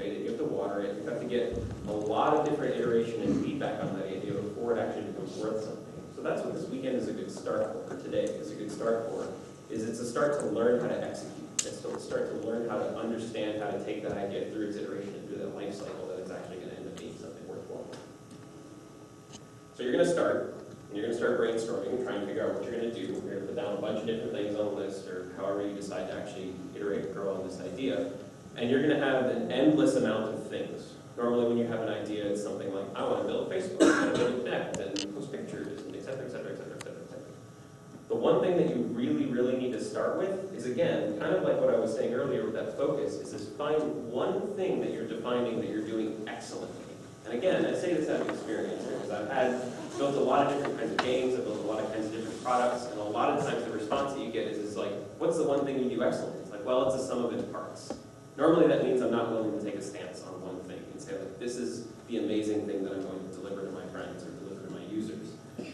cultivate it, you have to water it, you have to get a lot of different iteration and feedback on that idea before it actually becomes worth something. So that's what this weekend is a good start for, or today is a good start for, is it's a start to learn how to execute. It's to start to learn how to understand how to take that idea through its iteration and through that life cycle that it's actually going to end up being something worthwhile. So you're going to start, and you're going to start brainstorming and trying to figure out what you're going to do. You're going to put down a bunch of different things on the list, or however you decide to actually iterate and grow on this idea. And you're going to have an endless amount of things. Normally when you have an idea, it's something like, I want to build Facebook, I want to build Connect, and post pictures, and et cetera, et cetera, et cetera, et cetera, et cetera. The one thing that you really, really need to start with is, again, kind of like what I was saying earlier with that focus, is just find one thing that you're defining that you're doing excellently. And again, I say this out of experience, because I've built a lot of different kinds of games, I've built a lot of kinds of different products, and a lot of times the response that you get is like, what's the one thing you do excellently? It's like, well, it's the sum of its parts. Normally that means I'm not willing to take a stance on one thing and say, like, this is the amazing thing that I'm going to deliver to my friends or deliver to my users.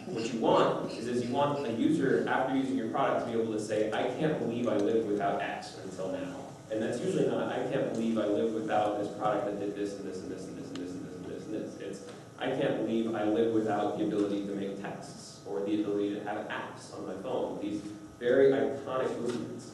What you want is you want a user, after using your product, to be able to say, I can't believe I lived without X until now. And that's usually not, I can't believe I lived without this product that did this and this and this and this and this and this and this and this. It's, I can't believe I lived without the ability to make texts or the ability to have apps on my phone. These very iconic movements.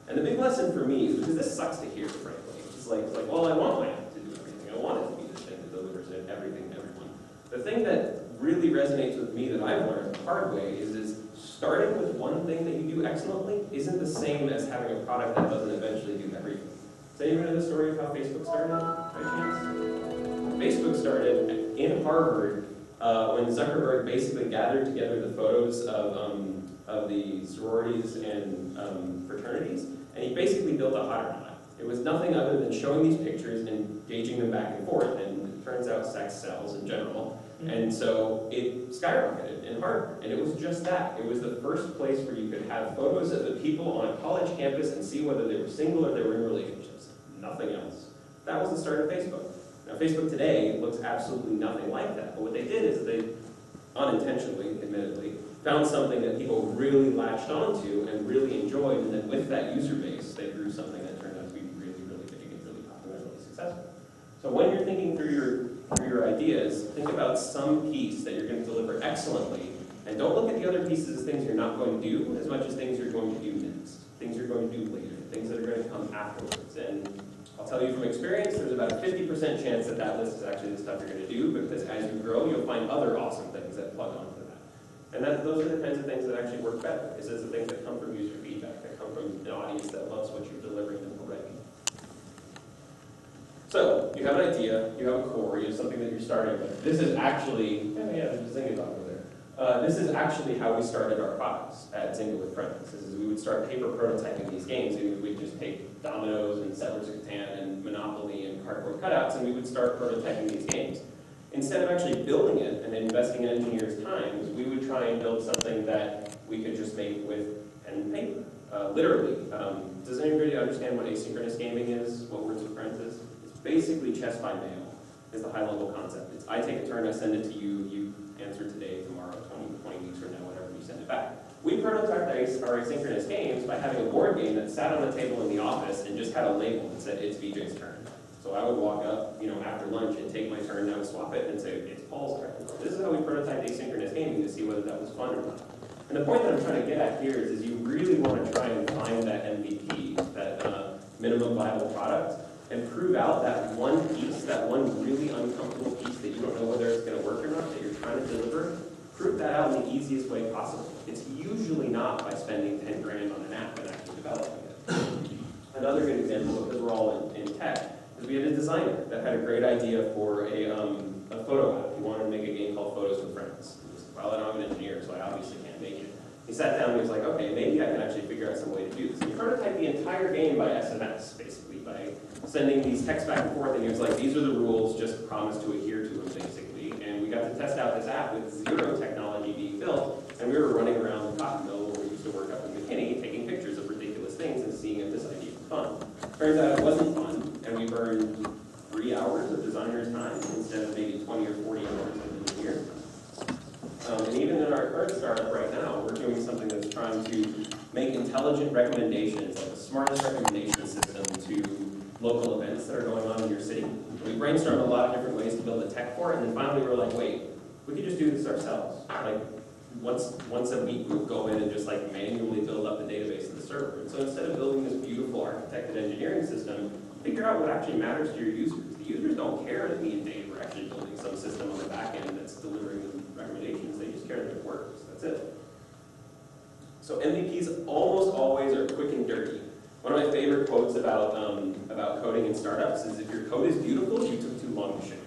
And the big lesson for me is, because this sucks to hear, frankly, it's like, well, I want my app to do everything. I want it to be this thing that delivers everything to everyone. The thing that really resonates with me that I've learned the hard way is starting with one thing that you do excellently isn't the same as having a product that doesn't eventually do everything. Does anyone know the story of how Facebook started, by chance? Facebook started in Harvard when Zuckerberg basically gathered together the photos of the sororities and fraternities, and he basically built a Hottermod. It was nothing other than showing these pictures and gauging them back and forth, and it turns out sex sells in general. And so it skyrocketed in Harvard, and it was just that. It was the first place where you could have photos of the people on a college campus and see whether they were single or they were in relationships. Nothing else. That was the start of Facebook. Now, Facebook today looks absolutely nothing like that, but what they did is they, unintentionally, admittedly, found something that people really latched onto and really enjoyed, and then with that user base, they grew something that turned out to be really, really big and really popular and really successful. So when you're thinking through your ideas, think about some piece that you're going to deliver excellently, and don't look at the other pieces as things you're not going to do as much as things you're going to do next, things you're going to do later, things that are going to come afterwards. And I'll tell you from experience, there's about a 50% chance that that list is actually the stuff you're going to do, because as you grow, you'll find other awesome things that plug onto that. And those are the kinds of things that actually work better, is the things that come from user feedback, that come from an audience that loves what you're delivering them already. So, you have an idea, you have a core, you have something that you're starting with. This is actually, there's a Zynga dog over there. This is actually how we started our products at Zynga with Friends. This is, we would start paper prototyping these games, and we'd just take Dominoes and Settlers of Catan and Monopoly and cardboard cutouts, and we would start prototyping these games. Instead of actually building it and investing in engineers' time, we would try and build something that we could just make with pen and paper, literally. Does anybody understand what asynchronous gaming is, what Words with Friends is? Basically, chess by mail is the high-level concept. It's, I take a turn, I send it to you, you answer today, tomorrow, 20 weeks from now, whatever, you send it back. We prototyped our asynchronous games by having a board game that sat on the table in the office and just had a label that said, it's VJ's turn. So I would walk up, after lunch and take my turn, and I would swap it and say, it's Paul's turn. This is how we prototyped asynchronous gaming to see whether that was fun or not. And the point that I'm trying to get at here is you really want to try and find that MVP, that minimum viable product, and prove out that one piece, that one really uncomfortable piece that you don't know whether it's going to work or not, that you're trying to deliver. Prove that out in the easiest way possible. It's usually not by spending 10 grand on an app and actually developing it. Another good example, because we're all in tech, is we had a designer that had a great idea for a photo app. He wanted to make a game called Photos with Friends. He was, well, I don't have an engineer, so I obviously can't make it. He sat down and he was like, okay, maybe I can actually figure out some way to do this. And he prototyped the entire game by SMS, basically, by sending these texts back and forth, and he was like, these are the rules, just promise to adhere to them, basically. And we got to test out this app with zero technology being built, and we were running around the cotton mill where we used to work up in McKinney, taking pictures of ridiculous things and seeing if this idea was fun. Turns out it wasn't fun, and we burned 3 hours of designer's time instead of maybe 20 or 40 hours of a year. And even in our current startup right now, we're doing something that's trying to make intelligent recommendations, like the smartest recommendation system to local events that are going on in your city. We brainstormed a lot of different ways to build the tech for it, and then finally we were like, wait, we could just do this ourselves. Like, once a week we would go in and just like manually build up the database of the server. And so instead of building this beautiful architected engineering system, figure out what actually matters to your users. The users don't care that me and Dave are actually building some system on the back end that's delivering them recommendations. They just care that it works. That's it. So MVPs almost always are quick and dirty. One of my favorite quotes about coding in startups is, if your code is beautiful, you took too long to ship.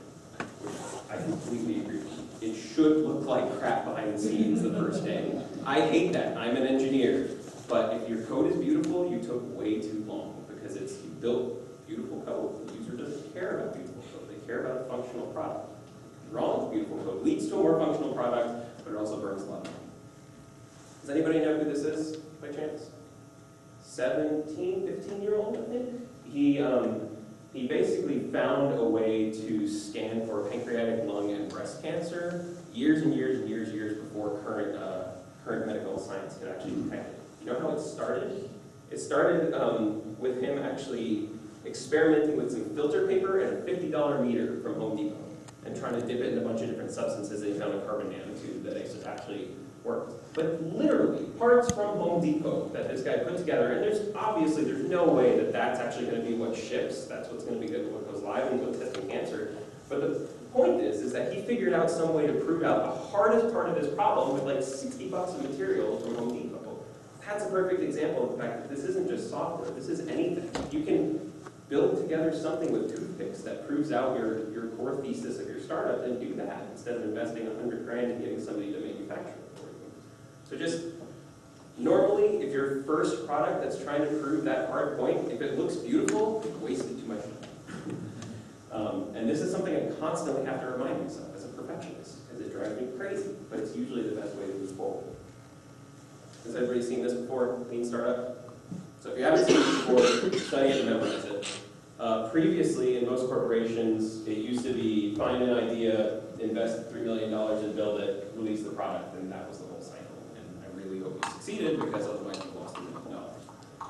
Which I completely agree with. It should look like crap behind the scenes the first day. I hate that. I'm an engineer. But if your code is beautiful, you took way too long, because you built beautiful code. The user doesn't care about beautiful code. They care about a functional product. Wrong, beautiful code leads to a more functional product, but it also burns a lot of money. Does anybody know who this is, by chance? 15-year-old, I think. He basically found a way to scan for pancreatic, lung, and breast cancer years and years and years and years before current medical science could actually detect it. You know how it started? It started with him actually experimenting with some filter paper and a $50 meter from Home Depot and trying to dip it in a bunch of different substances, and he found a carbon nanotube that actually worked. But literally, parts from Home Depot that this guy put together, and there's no way that that's actually going to be what ships. That's what's going to be good, what goes live and goes testing cancer. But the point is that he figured out some way to prove out the hardest part of his problem with like $60 of material from Home Depot. That's a perfect example of the fact that this isn't just software. This is anything. You can build together something with toothpicks that proves out your core thesis of your startup, and do that instead of investing $100 grand and getting somebody to manufacture it for you. So just normally, if your first product that's trying to prove that hard point, if it looks beautiful, you've wasted too much time. And this is something I constantly have to remind myself as a perfectionist, because it drives me crazy, but it's usually the best way to move forward. Has everybody seen this before, Lean Startup? So if you haven't seen it before, study it and memorize it. Previously, in most corporations, it used to be find an idea, invest $3 million and build it, release the product, and that was the whole cycle. And I really hope you succeeded, because otherwise you lost $3 million.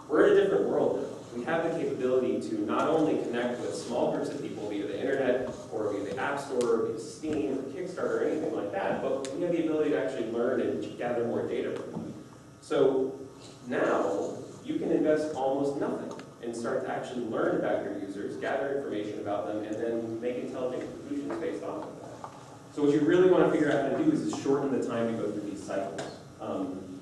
We're in a different world now. We have the capability to not only connect with small groups of people via the internet, or via the App Store, or via Steam, or Kickstarter, or anything like that, but we have the ability to actually learn and gather more data from them. So now, you can invest almost nothing and start to actually learn about your users, gather information about them, and then make intelligent conclusions based off of that. So what you really want to figure out how to do is shorten the time you go through these cycles.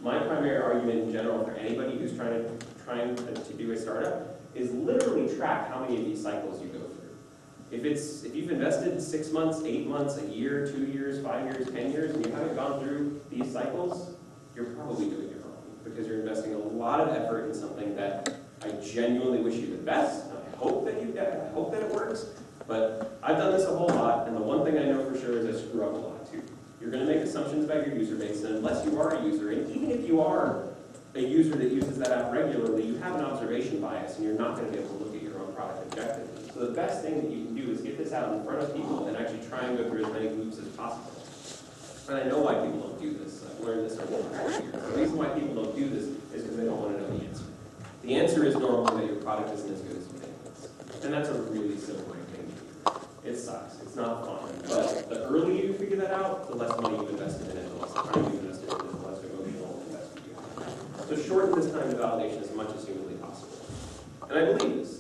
My primary argument in general for anybody who's trying to do a startup is literally track how many of these cycles you go through. If you've invested 6 months, 8 months, a year, 2 years, 5 years, 10 years, and you haven't gone through these cycles, you're probably doing it wrong, because you're investing a lot of effort in something that I genuinely wish you the best. I hope that it works, but I've done this a whole lot, and the one thing I know for sure is I screw up a lot too. You're going to make assumptions about your user base, and unless you are a user, and even if you are a user that uses that app regularly, you have an observation bias, and you're not going to be able to look at your own product objectively. So the best thing that you can do is get this out in front of people and actually try and go through as many loops as possible. And I know why people don't do this. I've learned this over the past year. The reason why people don't do this is because they don't want to know the answer. The answer is normally that your product isn't as good as you think it is. And that's a really sobering thing to do. It sucks. It's not fun. But the earlier you figure that out, the less money you've invested in it, the less time you've invested in it, the less emotional investment you have. So shorten this time to validation as much as humanly possible. And I believe this.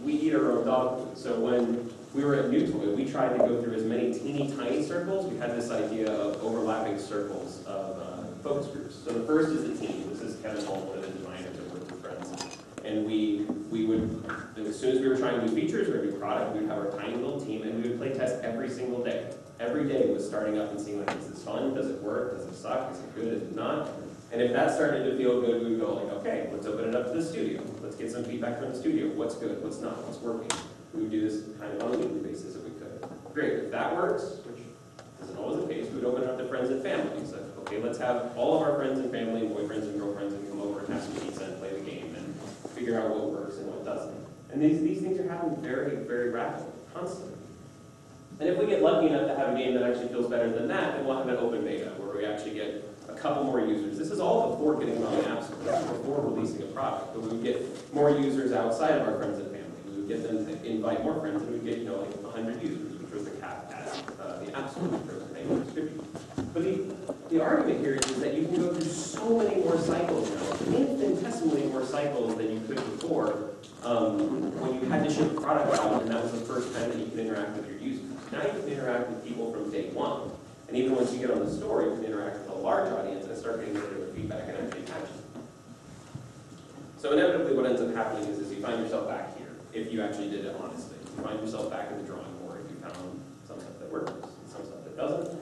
We eat our own dog food. So when we were at NewToy, we tried to go through as many teeny tiny circles. We had this idea of overlapping circles of focus groups. So the first is the team. This is Kevin Holm, one of the designers that worked with friends. And we would, as soon as we were trying new features or a new product, we would have our tiny little team, and we would play test every single day. Every day was starting up and seeing, like, is this fun? Does it work? Does it suck? Is it good? Is it not? And if that started to feel good, we would go like, okay, let's open it up to the studio. Let's get some feedback from the studio. What's good? What's not? What's working? We would do this kind of on a weekly basis if we could. Great. If that works, which isn't always the case, we would open it up to friends and family. So, okay, let's have all of our friends and family, boyfriends and girlfriends, and come over and have some pizza and play the game and figure out what works and what doesn't. And these things are happening very, very rapidly, constantly. And if we get lucky enough to have a game that actually feels better than that, then we'll have an open beta where we actually get a couple more users. This is all before getting on the App Store, before releasing a product. But we would get more users outside of our friends and family. We would get them to invite more friends, and we'd get, you know, like 100 users, which was the cap at the App Store, which was the name of the distribution. But the argument here is that you can go through so many more cycles now, infinitesimally more cycles than you could before, when you had to ship a product out, and that was the first time that you could interact with your users. Now you can interact with people from day one. And even once you get on the store, you can interact with a large audience and start getting regular feedback and actually catch it. So inevitably what ends up happening is you find yourself back here, if you actually did it honestly. You find yourself back in the drawing board. You found some stuff that works, some stuff that doesn't.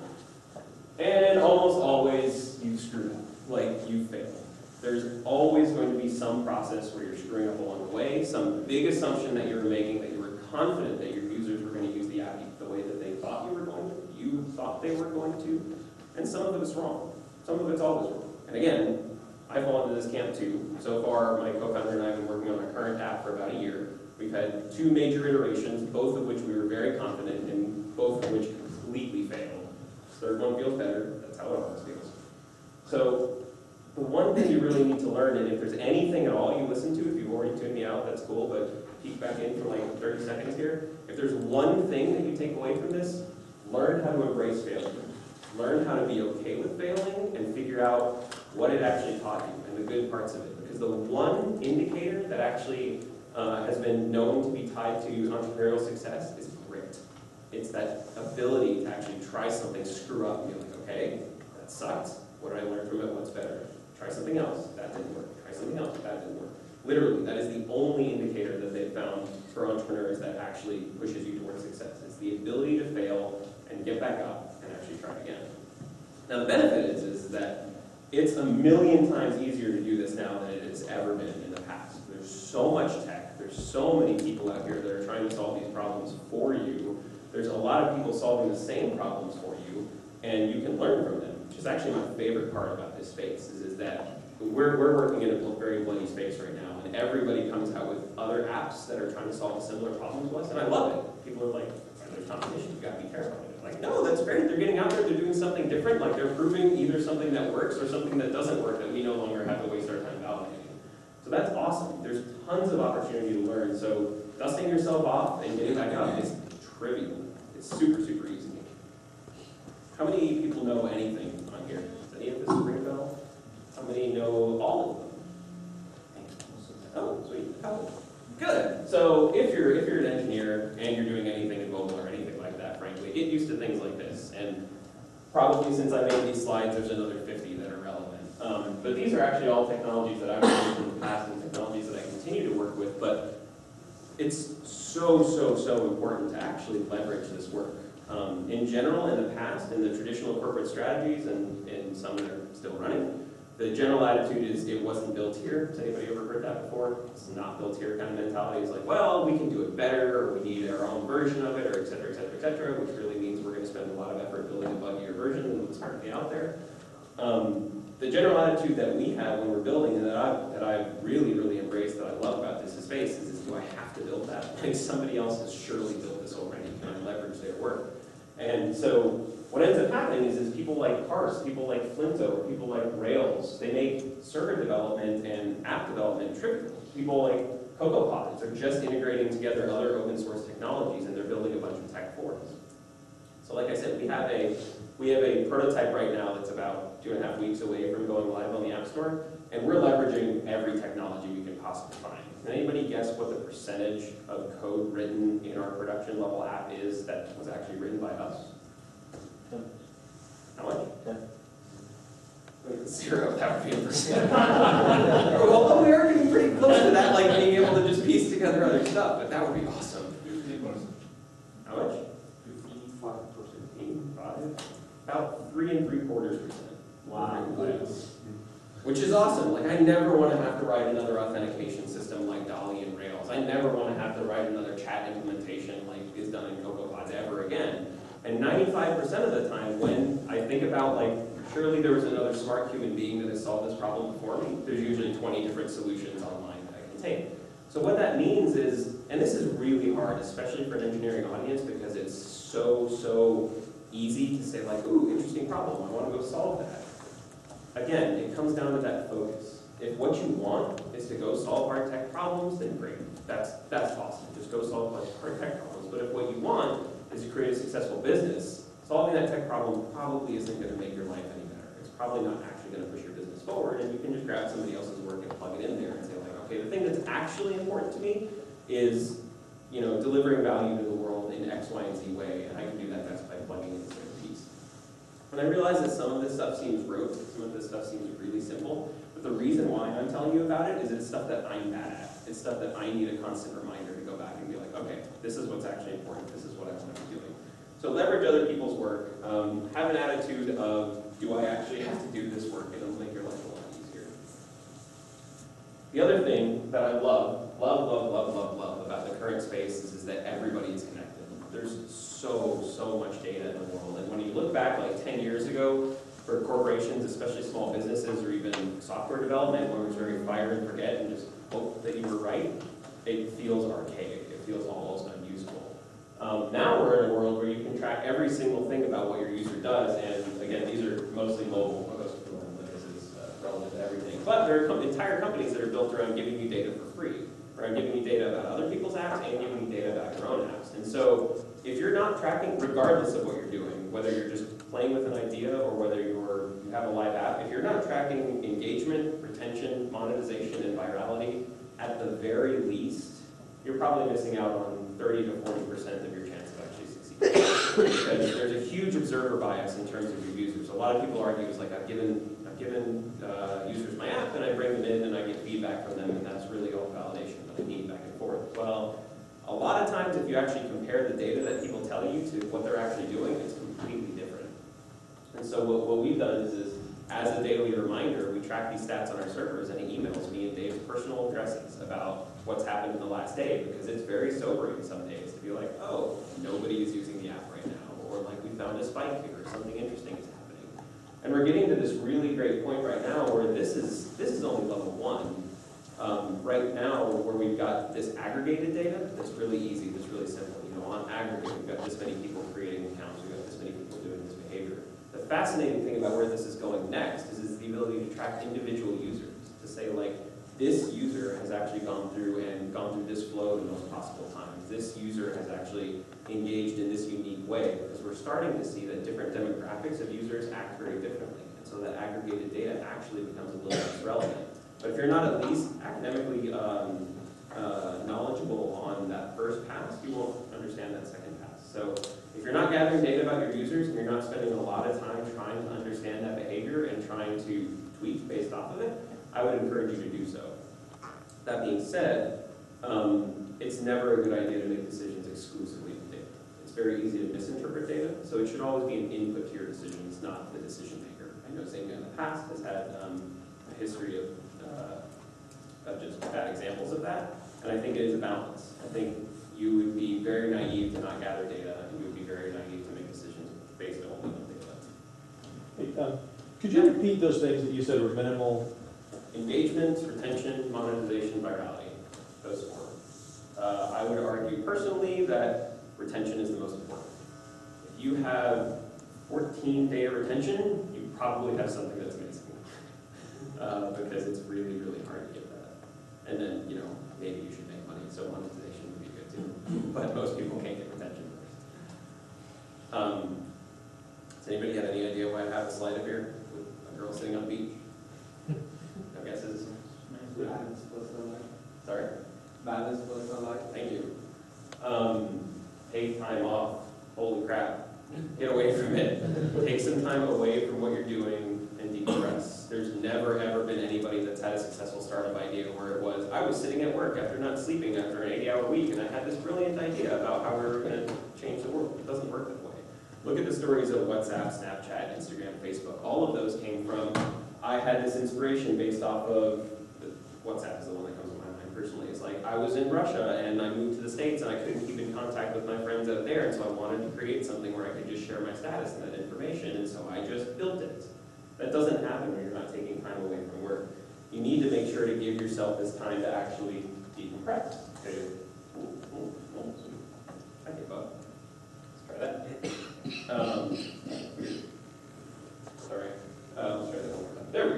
And almost always you screw up, like you fail. There's always going to be some process where you're screwing up along the way, some big assumption that you were making, that you were confident that your users were going to use the app the way that they thought you were going to, you thought they were going to, and some of it is wrong. Some of it's always wrong. And again, I fall into this camp too. So far, my co-founder and I have been working on our current app for about a year. We've had 2 major iterations, both of which we were very confident in, both of which completely failed. The third one feels better. That's how it always feels. So the one thing you really need to learn, and if there's anything at all you listen to, if you've already tuned me out, that's cool, but peek back in for like 30 seconds here. If there's one thing that you take away from this, learn how to embrace failure. Learn how to be okay with failing and figure out what it actually taught you and the good parts of it. Because the one indicator that actually has been known to be tied to entrepreneurial success is grit. It's that ability to actually try something, screw up, and be like, okay, that sucked. What did I learn from it? What's better? Try something else. That didn't work. Try something else. That didn't work. Literally, that is the only indicator that they've found for entrepreneurs that actually pushes you towards success. It's the ability to fail and get back up and actually try again. Now the benefit is that it's a million times easier to do this now than it has ever been in the past. There's so much tech. There's so many people out here that are trying to solve these problems for you. There's a lot of people solving the same problems for you, and you can learn from them, which is actually my favorite part about this space, is that we're working in a very bloody space right now, and everybody comes out with other apps that are trying to solve a similar problem to us, and I love it. People are like, there's competition, you've got to be careful. Like, no, that's great. They're getting out there, they're doing something different, like they're proving either something that works or something that doesn't work that we no longer have to waste our time validating. So that's awesome. There's tons of opportunity to learn. So dusting yourself off and getting back up is trivial. It's super, super easy. How many people know anything on here? Does any of this ring a bell? How many know all of them? Oh, sweet. Oh, good. So if you're an engineer and you're doing anything in mobile or anything like that, frankly, get used to things like this. And probably since I made these slides, there's another 50 that are relevant. But these are actually all technologies that I've worked with in the past and technologies that I continue to work with. But it's so, so, so important to actually leverage this work. In general, in the past, in the traditional corporate strategies and some that are still running, the general attitude is it wasn't built here. Has anybody ever heard that before? It's not built here kind of mentality. It's like, well, we can do it better, or we need our own version of it, or et cetera, et cetera, et cetera, which really means we're going to spend a lot of effort building a buggier version than what's currently out there. The general attitude that we have when we're building, and that I've really, really embraced, that I love about this space, is do I have to build that? Like somebody else has surely built this already. Can I leverage their work? And so what ends up happening is people like Parse, people like Flinto, or people like Rails, they make server development and app development trivial. People like CocoaPods are just integrating together other open source technologies, and they're building a bunch of tech for us. So like I said, we have a prototype right now that's about 2.5 weeks away from going live on the App Store, and we're leveraging every technology we can possibly find. Can anybody guess what the percentage of code written in our production level app is that was actually written by us? 10. How much? 10. Wait, 0, that would be a percent. Well, we are getting pretty close to that, like being able to just piece together other stuff, but that would be awesome. 15%. How much? 55%. 55? About 3.75%. Wow. Which is awesome. Like, I never want to have to write another authentication system like Dali and Rails. I never want to have to write another chat implementation like is done in CocoaPods ever again. And 95% of the time, when I think about, like, surely there was another smart human being that has solved this problem before me, there's usually 20 different solutions online that I can take. So what that means is, and this is really hard, especially for an engineering audience, because it's so easy to say, like, ooh, interesting problem, I want to go solve that. Again, it comes down to that focus. If what you want is to go solve hard tech problems, then great. That's awesome. Just go solve hard tech problems. But if what you want is to create a successful business, solving that tech problem probably isn't going to make your life any better. It's probably not actually going to push your business forward, and you can just grab somebody else's work and plug it in there and say, like, okay, the thing that's actually important to me is, delivering value to the world in X, Y, and Z way, and I can do that best by plugging in a certain piece. And I realize that some of this stuff seems rote, some of this stuff seems really simple, but the reason why I'm telling you about it is it's stuff that I'm bad at. It's stuff that I need a constant reminder to go back and be like, okay, this is what's actually important, this is what I want to be doing. So leverage other people's work, have an attitude of, do I actually have to do this work? It'll make your life a lot easier. The other thing that I love about the current space is that everybody is connected. There's so much data in the world. And when you look back like 10 years ago, for corporations, especially small businesses or even software development, where it was very fire and forget and just hope that you were right, it feels archaic. It feels almost unusable. Now we're in a world where you can track every single thing about what your user does, and again, these are mostly mobile, because analytics is relevant to everything. But there are entire companies that are built around giving you data for free, around giving you data about other people's apps and giving you data about your own apps. And so if you're not tracking, regardless of what you're doing, whether you're just playing with an idea or whether you have a live app, if you're not tracking engagement, retention, monetization, and virality, at the very least, you're probably missing out on 30 to 40% of your chance of actually succeeding. Because there's a huge observer bias in terms of your users. A lot of people argue it's like I've given users my app and I bring them in and I get feedback from them, and that's really all the validation that I need back and forth. Well, a lot of times if you actually compare the data that people tell you to what they're actually doing, it's completely different. And so what we've done is as a daily reminder, we track these stats on our servers, and it emails me and Dave's personal addresses about what's happened in the last day, because it's very sobering some days to be like, oh, nobody is using the app right now, or like we found a spike here, or something interesting is happening. And we're getting to this really great point right now where this is only level 1. Right now, where we've got this aggregated data, that's really easy, that's really simple. On aggregate, we've got this many people creating accounts, we've got this many people doing this behavior. The fascinating thing about where this is going next is the ability to track individual users, to say like, this user has actually gone through this flow the most possible times. This user has actually engaged in this unique way, because we're starting to see that different demographics of users act very differently. And so that aggregated data actually becomes a little less relevant. But if you're not at least academically knowledgeable on that first pass, you won't understand that second pass. So if you're not gathering data about your users and you're not spending a lot of time trying to understand that behavior and trying to tweak based off of it, I would encourage you to do so. That being said, it's never a good idea to make decisions exclusively with data. It's very easy to misinterpret data, so it should always be an input to your decisions, not the decision maker. I know Zynga in the past has had a history of just bad examples of that, and I think it is a balance. I think you would be very naive to not gather data, and you would be very naive to make decisions based only on data. Hey, could you repeat those things that you said were minimal? Engagement, retention, monetization, virality. Those 4. I would argue personally that retention is the most important. If you have 14 data retention, you probably have something that's missing. Because it's really, really hard to get that. And then, maybe you should make money, so monetization would be good too. But most people can't get retention first. Does anybody have any idea why I have a slide up here with a girl sitting on a beach? No guesses? Balance personal life. Sorry? Balance personal life. Thank you. Take time off. Holy crap. Get away from it. Take some time away from what you're doing and decompress. There's never, ever been anybody that's had a successful startup idea where it was, I was sitting at work after not sleeping after an 80-hour week, and I had this brilliant idea about how we were going to change the world. It doesn't work that way. Look at the stories of WhatsApp, Snapchat, Instagram, Facebook. All of those came from, I had this inspiration based off of, WhatsApp is the one that comes to my mind personally. It's like, I was in Russia and I moved to the States and I couldn't keep in contact with my friends out there, and so I wanted to create something where I could just share my status and that information, and so I just built it. That doesn't happen when you're not taking time away from work. You need to make sure to give yourself this time to actually decompress. Okay. Okay, Bob. Let's try that. Sorry. Let's try that one more time. There we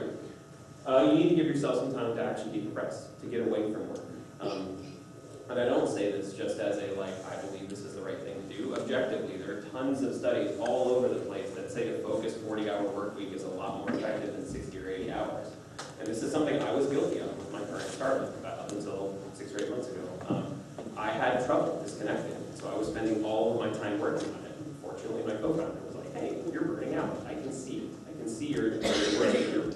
go. You need to give yourself yourself some time to actually decompress, to get away from work. And I don't say this just as a, like, I believe this is the right thing to do. Objectively, there are tons of studies all over the place that say a focused 40-hour work week is a lot more effective than 60 or 80 hours. And this is something I was guilty of with my current startup up until 6 or 8 months ago. I had trouble disconnecting, so I was spending all of my time working on it. Fortunately, my co-founder was like, hey, you're burning out. I can see it. I can see your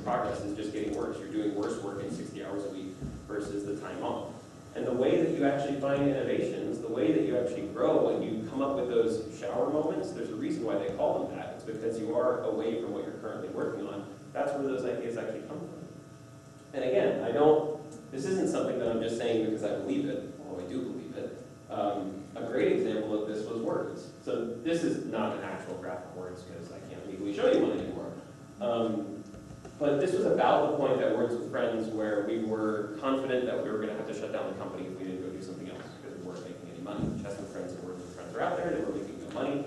progress is just getting worse. You're doing worse work in 60 hours a week versus the time off. And the way that you actually find innovations, the way that you actually grow and you come up with those shower moments, there's a reason why they call them that. It's because you are away from what you're currently working on. That's where those ideas actually come from. And again, this isn't something that I'm just saying because I believe it, although I do believe it. A great example of this was Words. So this is not an actual graph of Words because I can't legally show you one anymore. But this was about the point at Words with Friends where we were confident that we were going to have to shut down the company if we didn't go do something else because we weren't making any money. Chess with Friends and Words with Friends are out there, they were making no money,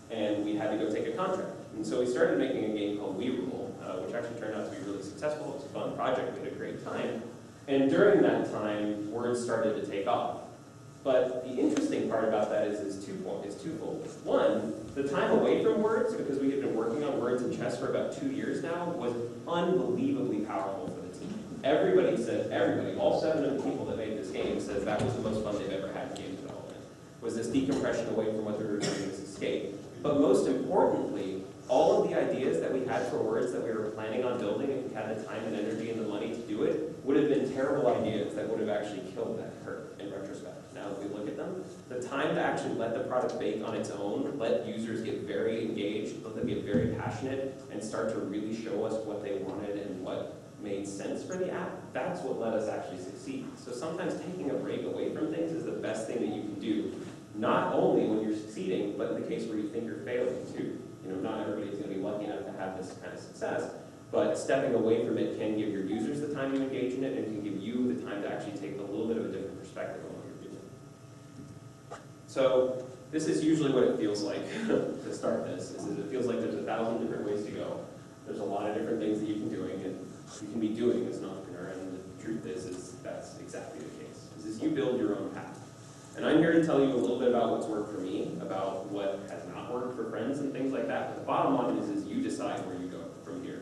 and we had to go take a contract. And so we started making a game called We Rule, which actually turned out to be really successful. It was a fun project, we had a great time. And during that time, Words started to take off. But the interesting part about that is twofold. One, the time away from Words, because we had been working on Words and chess for about 2 years now, was unbelievably powerful for the team. Everybody, all 7 of the people that made this game said that was the most fun they've ever had in game development, was this decompression away from what they were doing, this escape. But most importantly, all of the ideas that we had for Words that we were planning on building, if we had the time and energy and the money to do it, would have been terrible ideas that would have actually killed that curve in retrospect. Now that we look at them, the time to actually let the product bake on its own, let users get very engaged, let them get very passionate, and start to really show us what they wanted and what made sense for the app, that's what let us actually succeed. So sometimes taking a break away from things is the best thing that you can do, not only when you're succeeding, but in the case where you think you're failing too. You know, not everybody's going to be lucky enough to have this kind of success, but stepping away from it can give your users the time to engage in it and can give you the time to actually take a little bit of a different perspective on what you're doing. So this is usually what it feels like to start this. It feels like there's 1,000 different ways to go. There's a lot of different things that you can be doing as an entrepreneur, and the truth is that's exactly the case. Is you build your own path. And I'm here to tell you a little bit about what's worked for me, about what has not worked for friends and things like that. But the bottom line is you decide where you go from here.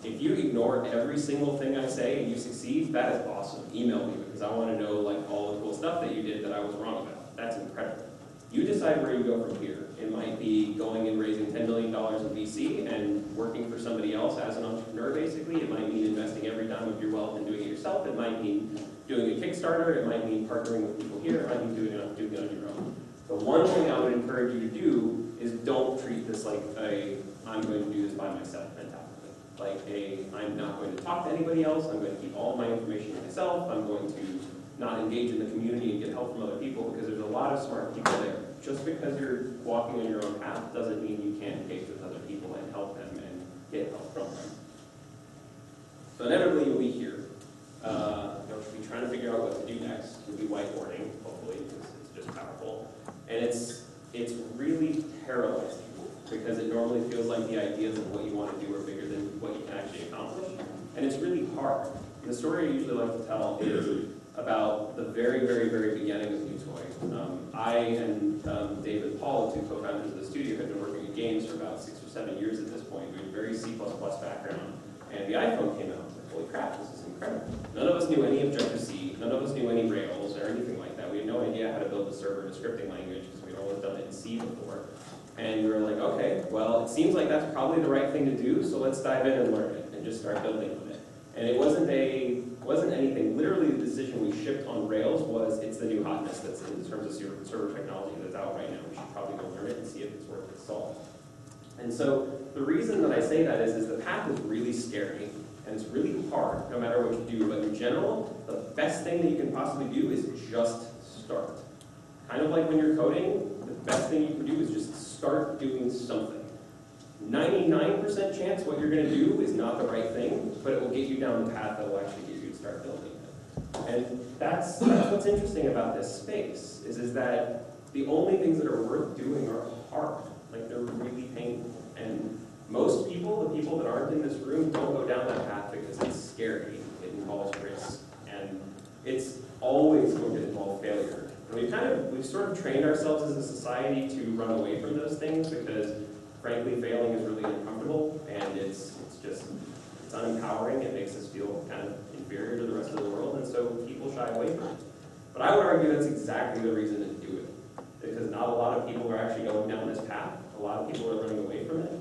If you ignore every single thing I say and you succeed, that is awesome. Email me because I want to know like all the cool stuff that you did that I was wrong about. That's incredible. You decide where you go from here. It might be going and raising $10 million in VC and working for somebody else as an entrepreneur, basically. It might mean investing every dime of your wealth and doing it yourself. It might mean doing a Kickstarter. It might mean partnering with people here. It might mean doing it on your own. The one thing I would encourage you to do is don't treat this like I'm going to do this by myself mentality. Like I'm not going to talk to anybody else. I'm going to keep all my information to myself. I'm going to not engage in the community and get help from other people because there's a lot of smart people there. Just because you're walking on your own path doesn't mean you can't engage with other people and help them and get help from them. So inevitably you'll be here. You'll be trying to figure out what to do next. You'll be whiteboarding, hopefully, because it's just powerful. And it's really paralyzing because it normally feels like the ideas of what you want to do are bigger than what you can actually accomplish. And it's really hard. And the story I usually like to tell is about the very, very, very beginning of NewToy. I and David Paul, the two co-founders of the studio, had been working in games for about 6 or 7 years at this point. We had a very C++ background. And the iPhone came out. I was like, holy crap, this is incredible. None of us knew any Objective-C. None of us knew any Rails or anything like that. We had no idea how to build a server in a scripting language because we'd always done it in C before. And we were like, okay, well, it seems like that's probably the right thing to do, so let's dive in and learn it and just start building with it. And it wasn't anything. Literally, the decision we shipped on Rails was it's the new hotness that's in terms of server technology that's out right now. We should probably go learn it and see if it's worth its salt. And so the reason that I say that is the path is really scary and it's really hard no matter what you do. But in general, the best thing that you can possibly do is just start. Kind of like when you're coding, the best thing you can do is just start doing something. 99% chance what you're going to do is not the right thing, but it will get you down the path that will actually get you to start building it. And that's what's interesting about this space, is that the only things that are worth doing are hard. Like, they're really painful. And most people, the people that aren't in this room, don't go down that path because it's scary. It involves we've sort of trained ourselves as a society to run away from those things because frankly failing is really uncomfortable and it's unempowering. It makes us feel kind of inferior to the rest of the world, and so people shy away from it. But I would argue that's exactly the reason to do it, because not a lot of people are actually going down this path. A lot of people are running away from it.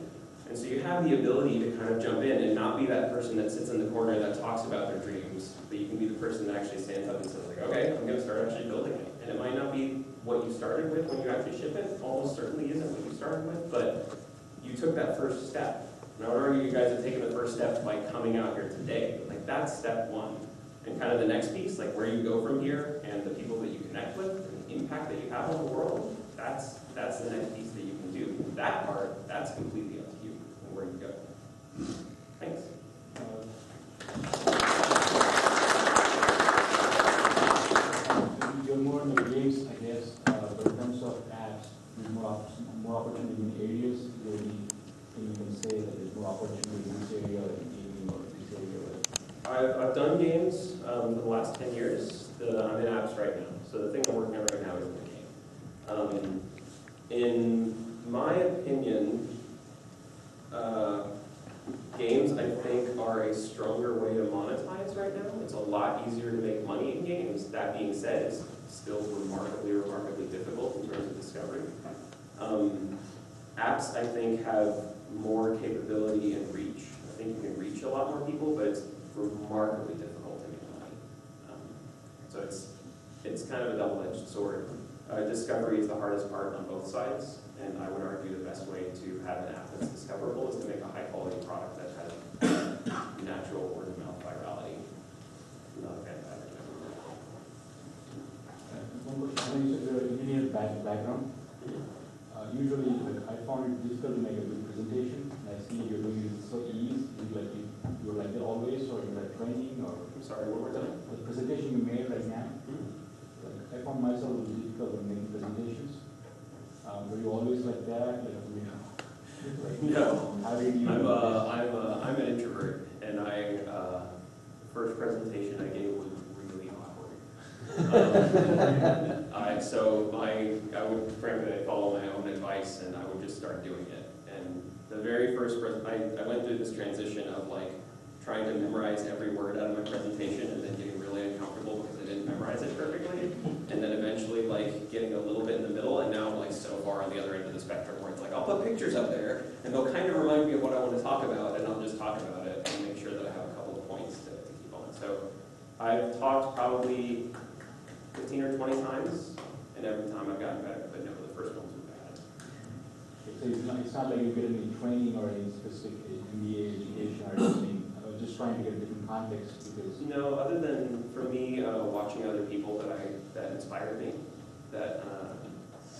And so you have the ability to kind of jump in and not be that person that sits in the corner that talks about their dreams, but you can be the person that actually stands up and says, like, okay, I'm going to start actually building it. And it might not be what you started with when you actually ship it. Almost certainly isn't what you started with, but you took that first step. And I would argue you guys have taken the first step by coming out here today. Like, that's step one. And kind of the next piece, like where you go from here and the people that you connect with and the impact that you have on the world, that's the next piece that you can do. That part, that's completely up to you and where you go. Thanks. You're more in the games, I guess, but in terms of apps, there's more opportunity in areas. You can say that there's more opportunity in this area or in gaming or this area. I've done games for the last 10 years. I'm in apps right now. So the thing I'm working on right now is the game. In my opinion, games, I think, are a stronger way to monetize right now. It's a lot easier to make money in games. That being said, it's still remarkably difficult in terms of discovery. Apps, I think, have more capability and reach. I think you can reach a lot more people, but it's remarkably difficult to make money. So it's kind of a double-edged sword. Discovery is the hardest part on both sides, and I would argue the best way to have an app that's discoverable is to make a high-quality product that has natural word-of-mouth virality. Not a fan of advertising. One question, I know you said you're an engineer background. Usually, like, I found it difficult to make a good presentation. I see you're doing it so easy. You're like that always, or you're like training, or I'm sorry, one more time. the presentation you made right now. Like, I found myself a little difficult when making presentations. Were you always like that? Like, No. How did you? I'm an introvert, and first presentation I gave was really awkward. I would frankly follow my own advice, and I would just start doing it. And the very first I went through this transition of like trying to memorize every word out of my presentation, and then getting really uncomfortable because I didn't memorize it perfectly, and then eventually like getting a little bit in the middle, and now I'm like so far on the other end of the spectrum where it's like I'll put pictures up there, and they'll kind of remind me of what I want to talk about, and I'll just talk about it and make sure that I have a couple of points to keep on. So I've talked probably 15 or 20 times, and every time I've gotten better, but no, the first ones were bad. So it's not like you get any training or any specific MBA education or anything. I was just trying to get a different context because. No, other than for me, watching other people that inspired me, that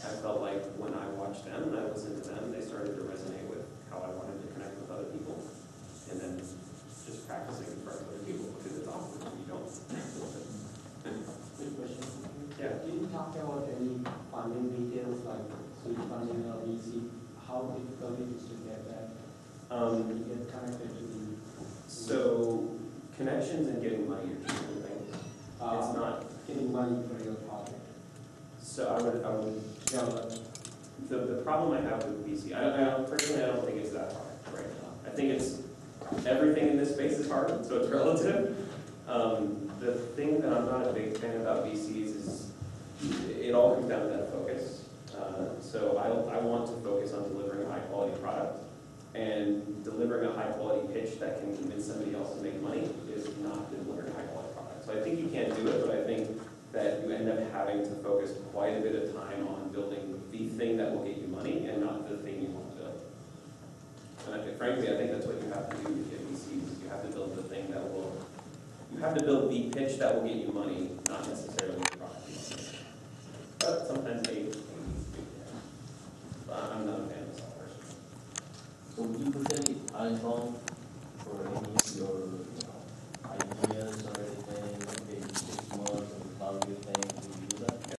I felt like when I watched them and I listened to them, they started to resonate with how I wanted to connect with other people, and then just practicing in front of other people because it's awkward when you don't. Quick question. Yeah. Did you talk about any funding details like seed funding or VC? How difficult it is to get that? You get connected to the. So connections and getting money are two different things. It's not getting money for your project. So I would. Yeah, but The problem I have with VC, personally, I don't think it's that hard right now. I think it's everything in this space is hard, so it's relative. The thing that I'm not a big fan about VCs is it all comes down to that focus. So I want to focus on delivering a high quality product, and delivering a high quality pitch that can convince somebody else to make money is not delivering a high quality product. So I think you can do it, but I think that you end up having to focus quite a bit of time on building the thing that will get you money and not the thing you want to build. And frankly, I think that's what you have to do to get VCs. You have to build the thing that will, you have to build the pitch that will get you money, not necessarily the product you want to make. But sometimes they need to be there. But I'm not a fan of this person. So would you push any iPhone for any of your